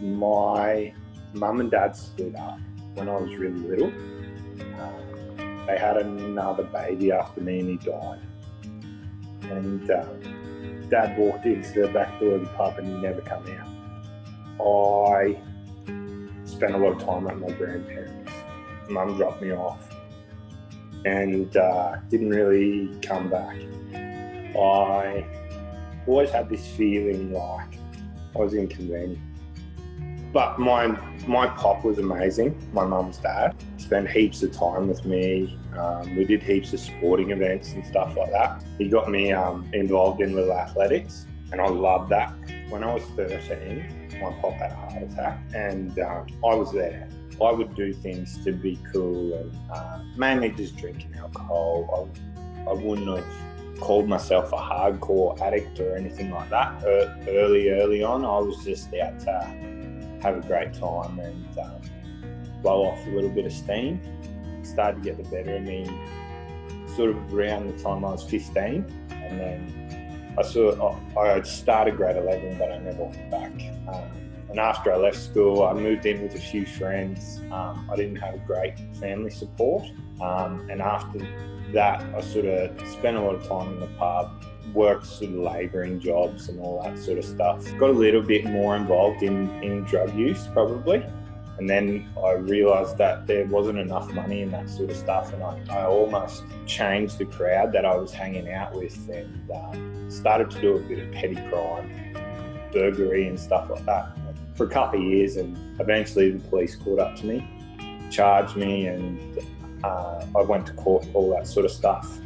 My mum and dad split up when I was really little. They had another baby after me and he died. And Dad walked into the back door of the pub and he never come out. I spent a lot of time at my grandparents'. Mum dropped me off and didn't really come back. I always had this feeling like I was inconvenient. But my pop was amazing, my mum's dad. Spent heaps of time with me. We did heaps of sporting events and stuff like that. He got me involved in little athletics and I loved that. When I was 13, my pop had a heart attack and I was there. I would do things to be cool and mainly just drinking alcohol. I wouldn't have called myself a hardcore addict or anything like that. Early on, I was just out to have a great time and blow off a little bit of steam. It started to get the better of me sort of around the time I was 15, and then I started grade 11 but I never went back. And after I left school, I moved in with a few friends. I didn't have great family support, and after that I sort of spent a lot of time in the pub, worked sort of labouring jobs and all that sort of stuff. Got a little bit more involved in drug use probably, and then I realised that there wasn't enough money in that sort of stuff, and I almost changed the crowd that I was hanging out with and started to do a bit of petty crime, burglary and stuff like that for a couple of years, and eventually the police caught up to me, charged me, and I went to court, all that sort of stuff.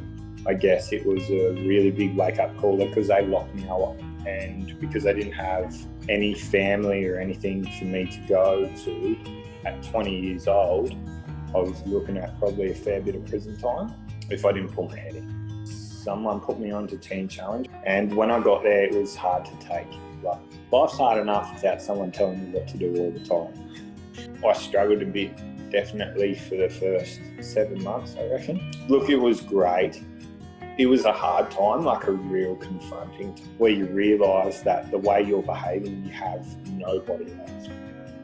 I guess it was a really big wake-up call because they locked me up, and because I didn't have any family or anything for me to go to at 20 years old, I was looking at probably a fair bit of prison time if I didn't pull my head in. Someone put me onto Teen Challenge, and when I got there it was hard to take. Like, life's hard enough without someone telling me what to do all the time. I struggled a bit, definitely, for the first 7 months, I reckon. Look, it was great. It was a hard time, like a real confronting, where you realise that the way you're behaving, you have nobody else.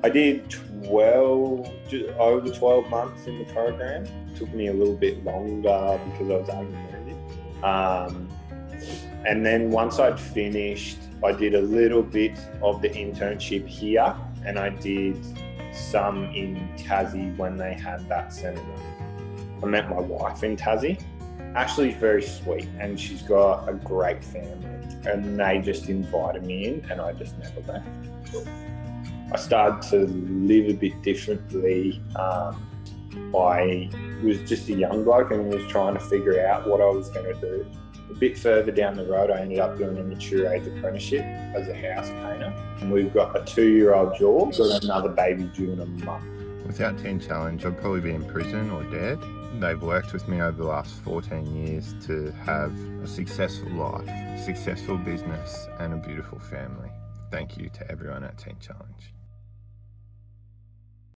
I did over 12 months in the program. It took me a little bit longer because I was argumentative. And then once I'd finished, I did a little bit of the internship here, and I did some in Tassie when they had that centre. I met my wife in Tassie. Ashley's very sweet and she's got a great family, and they just invited me in and I just never left. I started to live a bit differently. I was just a young bloke and was trying to figure out what I was going to do. A bit further down the road, I ended up doing a mature age apprenticeship as a house painter. And we've got a 2-year-old George, got another baby due in a month. Without Teen Challenge, I'd probably be in prison or dead. They've worked with me over the last 14 years to have a successful life, successful business and a beautiful family. Thank you to everyone at Teen Challenge.